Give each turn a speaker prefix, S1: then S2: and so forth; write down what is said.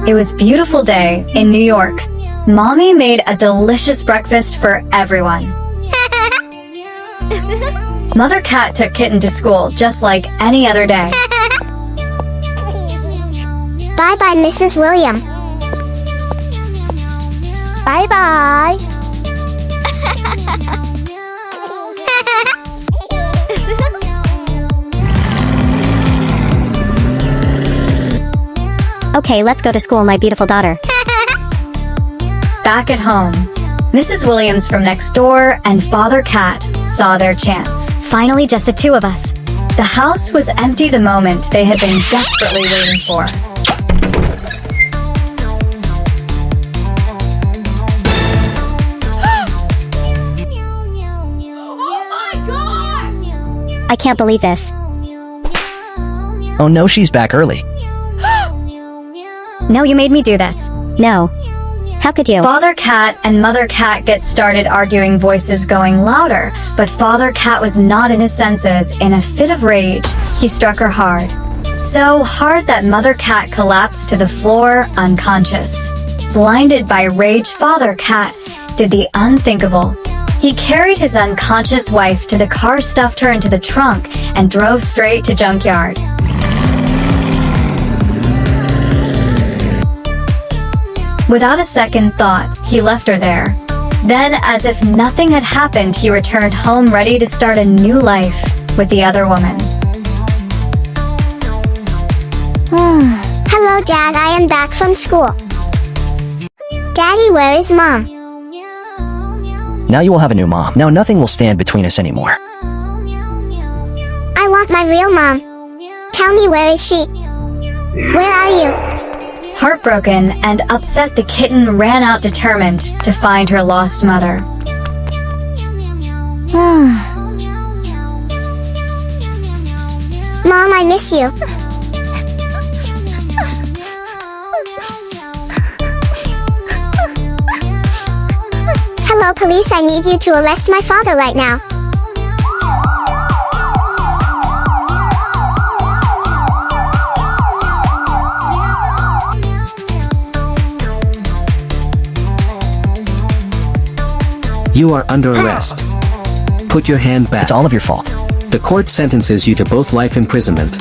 S1: It was a beautiful day in New York. Mommy made a delicious breakfast for everyone. Mother Cat took Kitten to school just like any other day.
S2: Bye-bye, Mrs. William. Bye-bye.
S3: Okay, let's go to school, my beautiful daughter.
S1: Back at home, Mrs. Williams from next door and Father Cat saw their chance.
S3: Finally, just the two of us.
S1: The house was empty the moment they had been desperately waiting for.
S3: I can't believe this.
S4: Oh no, she's back early.
S3: No, you made me do this. No. How could you?
S1: Father Cat and Mother Cat get started arguing, voices going louder, but Father Cat was not in his senses. In a fit of rage, he struck her hard. So hard that Mother Cat collapsed to the floor, unconscious. Blinded by rage, Father Cat did the unthinkable. He carried his unconscious wife to the car, stuffed her into the trunk, and drove straight to junkyard. Without a second thought, he left her there. Then, as if nothing had happened, he returned home ready to start a new life with the other woman.
S2: Hello, Dad. I am back from school. Daddy, where is Mom?
S4: Now you will have a new mom. Now nothing will stand between us anymore.
S2: I want my real mom. Tell me, where is she? Where are you?
S1: Heartbroken and upset, the kitten ran out, determined to find her lost mother.
S2: Mom, I miss you. Hello, police. I need you to arrest my father right now.
S5: You are under arrest. Put your hand back.
S4: It's all of your fault.
S5: The court sentences you to both life imprisonment.